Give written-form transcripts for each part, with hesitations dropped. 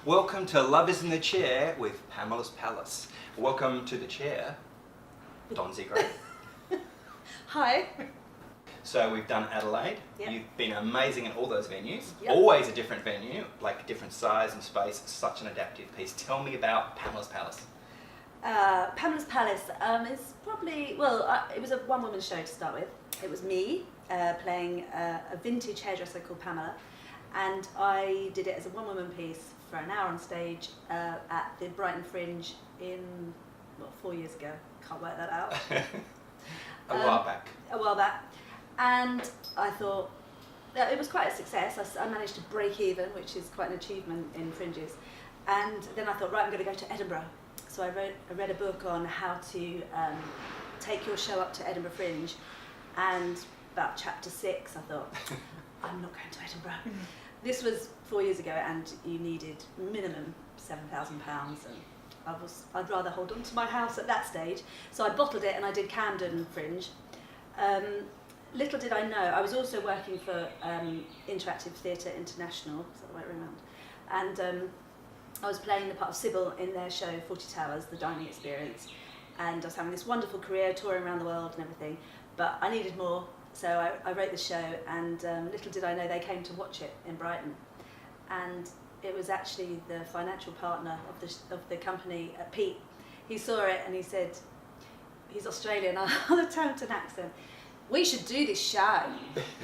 Welcome to Love is in the Chair with Pamela's Palace. Welcome to the chair, Donna Gray. Hi. So we've done Adelaide. Yep. You've been amazing at all those venues. Yep. Always a different venue, like different size and space. Such an adaptive piece. Tell me about Pamela's Palace. Pamela's Palace is probably, it was a one-woman show to start with. It was me playing a vintage hairdresser called Pamela, and I did it as a one-woman piece for an hour on stage at the Brighton Fringe in, 4 years ago. Can't work that out. A while back. A while back. And I thought that it was quite a success. I managed to break even, which is quite an achievement in fringes. And then I thought, right, I'm going to go to Edinburgh. So I read a book on how to take your show up to Edinburgh Fringe, and about chapter 6 I thought, I'm not going to Edinburgh. This was 4 years ago, and you needed minimum £7,000, and I'd rather hold on to my house at that stage. So I bottled it and I did Camden Fringe. Little did I know, I was also working for Interactive Theatre International, is that the way around? And I was playing the part of Sybil in their show 40 Towers, the dining experience, and I was having this wonderful career touring around the world and everything, but I needed more, so I wrote the show, and little did I know they came to watch it in Brighton. And it was actually the financial partner of the company, Pete. He saw it and he said, he's Australian, on a Taunton accent, we should do this show,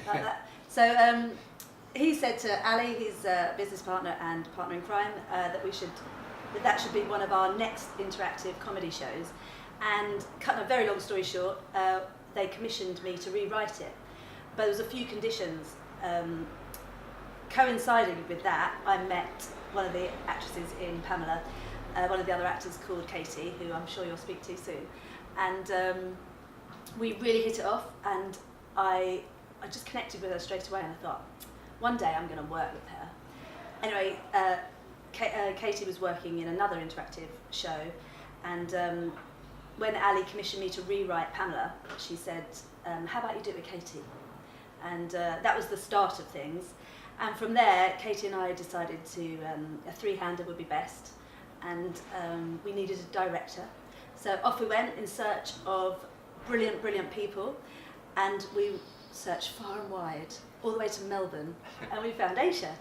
like that. So he said to Ali, his business partner and partner in crime, that should be one of our next interactive comedy shows. And cutting a very long story short, they commissioned me to rewrite it. But there was a few conditions. Coinciding with that, I met one of the actresses in Pamela, one of the other actors called Katie, who I'm sure you'll speak to soon. And we really hit it off, and I just connected with her straight away, and I thought, one day I'm going to work with her. Anyway, Katie was working in another interactive show, and when Ali commissioned me to rewrite Pamela, she said, how about you do it with Katie? And that was the start of things. And from there, Katie and I decided a three-hander would be best, and we needed a director. So off we went in search of brilliant, brilliant people, and we searched far and wide, all the way to Melbourne, and we found Aisha.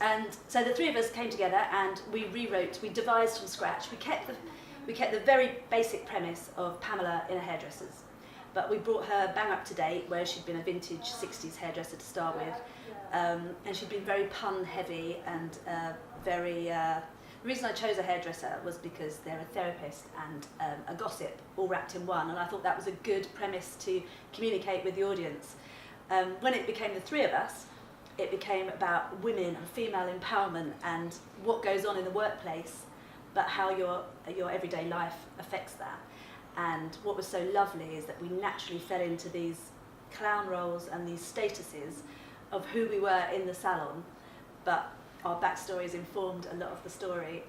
And so the three of us came together and we devised from scratch. We kept the very basic premise of Pamela in a hairdresser's, but we brought her bang up to date, where she'd been a vintage 60s hairdresser to start with, and she'd been very pun heavy and the reason I chose a hairdresser was because they're a therapist and a gossip all wrapped in one, and I thought that was a good premise to communicate with the audience. When it became the three of us, it became about women and female empowerment and what goes on in the workplace, but how your everyday life affects that. And what was so lovely is that we naturally fell into these clown roles and these statuses of who we were in the salon, but our backstories informed a lot of the story,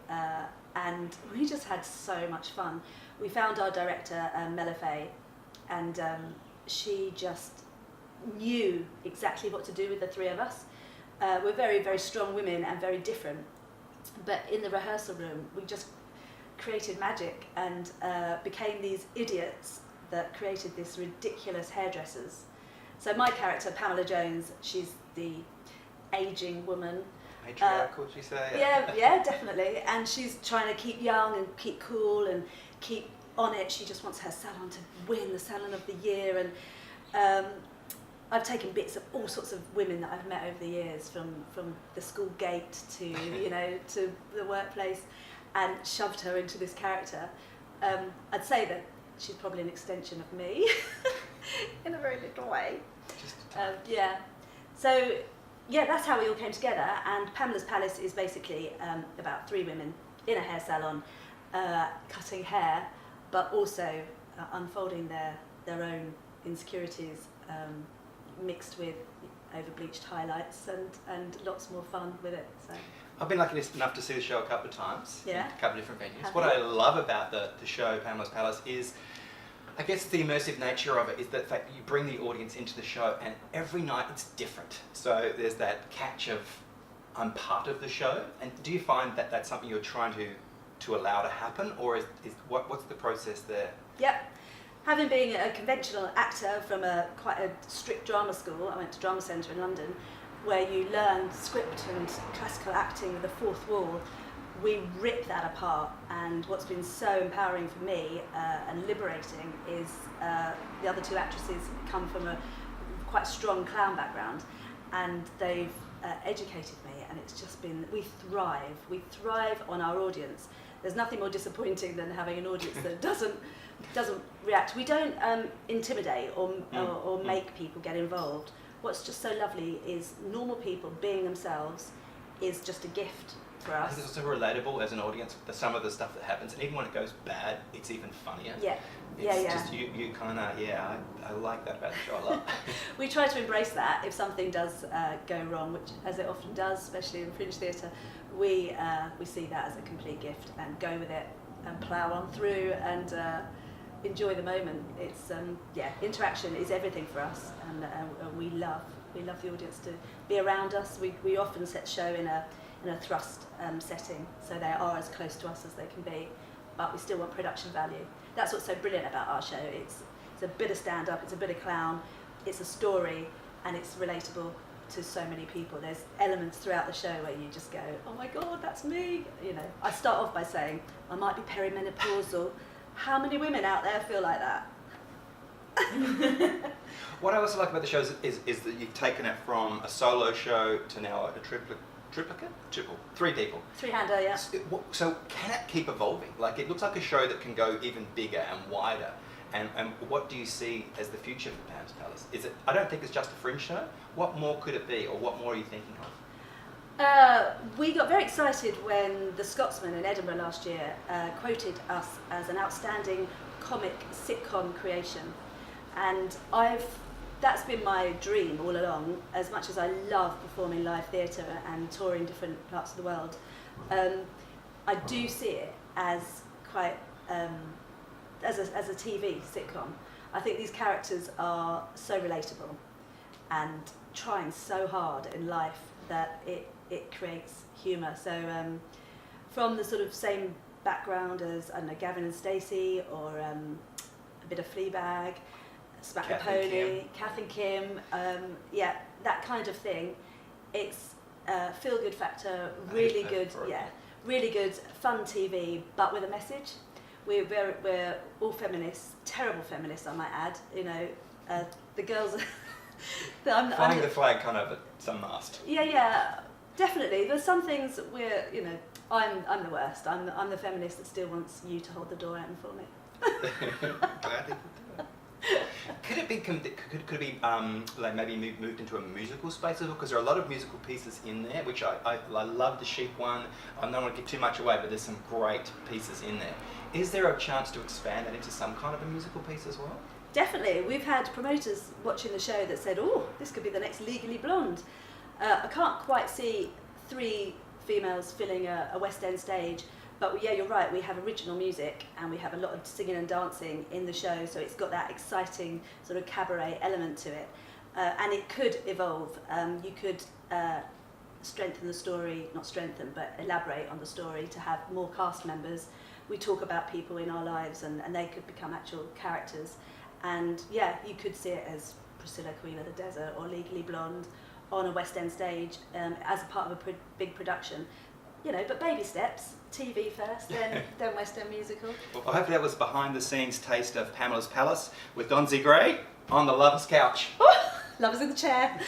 and we just had so much fun. We found our director, Mela Fay, and she just knew exactly what to do with the three of us. We're very, very strong women and very different, but in the rehearsal room we just created magic and became these idiots that created this ridiculous hairdressers. So my character, Pamela Jones, she's the ageing woman. Matriarchal, would you say? Yeah, definitely. And she's trying to keep young and keep cool and keep on it. She just wants her salon to win the Salon of the Year. And I've taken bits of all sorts of women that I've met over the years, from the school gate to to the workplace, and shoved her into this character. I'd say that she's probably an extension of me in a very little way. Just So yeah, that's how we all came together. And Pamela's Palace is basically about three women in a hair salon, cutting hair, but also unfolding their own insecurities, mixed with over-bleached highlights and lots more fun with it. So I've been lucky enough to see the show a couple of times, Yeah. in a couple of different venues. Have What you? I love about the show, Pamela's Palace, is I guess the immersive nature of it is the fact that you bring the audience into the show and every night it's different. So there's that catch of I'm part of the show? And do you find that that's something you're trying to allow to happen, or is what's the process there? Yep. Having been a conventional actor from quite a strict drama school, I went to Drama Centre in London, where you learn script and classical acting with the fourth wall. We rip that apart, and what's been so empowering for me and liberating is the other two actresses come from a quite strong clown background, and they've educated me, and it's just been, we thrive on our audience. There's nothing more disappointing than having an audience that doesn't react. We don't intimidate or make people get involved. What's just so lovely is normal people being themselves is just a gift for I us. think it's also relatable as an audience. Some of the stuff that happens, and even when it goes bad, it's even funnier. Yeah. It's just you kind of, I like that about the show a lot. We try to embrace that if something does go wrong, which as it often does, especially in fringe theatre. We see that as a complete gift and go with it and plough on through and enjoy the moment. It's interaction is everything for us, and we love the audience to be around us. We often set show in a thrust setting, so they are as close to us as they can be, but we still want production value. That's what's so brilliant about our show. It's a bit of stand-up, it's a bit of clown, it's a story, and it's relatable to so many people. There's elements throughout the show where you just go, oh my God, that's me. You know, I start off by saying, I might be perimenopausal. How many women out there feel like that? What I also like about the show is that you've taken it from a solo show to now a triple, 3 people. 3-hander, yeah. So can it keep evolving? Like, it looks like a show that can go even bigger and wider. And what do you see as the future for Pam's Palace? Is it? I don't think it's just a fringe show. What more could it be, or what more are you thinking of? We got very excited when The Scotsman in Edinburgh last year quoted us as an outstanding comic sitcom creation, and that's been my dream all along. As much as I love performing live theatre and touring different parts of the world, I do see it as quite as a TV sitcom. I think these characters are so relatable and trying so hard in life that it creates humour. So from the sort of same background as, I don't know, Gavin and Stacey, or a bit of Fleabag, Smack the Pony, Kath and Kim, that kind of thing. It's feel-good factor, really good, really good, fun TV, but with a message. We're all feminists, terrible feminists, I might add. You know, the girls. Flying the flag kind of at some mast. Yeah, definitely. There's some things where, you know, I'm the worst. I'm the feminist that still wants you to hold the door open for me. Gladly. Could it be like maybe moved into a musical space as well? Because there are a lot of musical pieces in there, which I love the Sheep one. I don't want to give too much away, but there's some great pieces in there. Is there a chance to expand that into some kind of a musical piece as well? Definitely. We've had promoters watching the show that said, oh, this could be the next Legally Blonde. I can't quite see 3 females filling a West End stage, but yeah, you're right, we have original music and we have a lot of singing and dancing in the show, so it's got that exciting sort of cabaret element to it. And it could evolve. You could strengthen the story, not strengthen, but elaborate on the story to have more cast members. We talk about people in our lives and they could become actual characters. And yeah, you could see it as Priscilla, Queen of the Desert, or Legally Blonde on a West End stage as a part of a big production. You know, but baby steps, TV first, then West End musical. Well, I hope that was behind the scenes taste of Pamela's Palace with Donna Gray on the Lover's Couch. Lovers in the chair.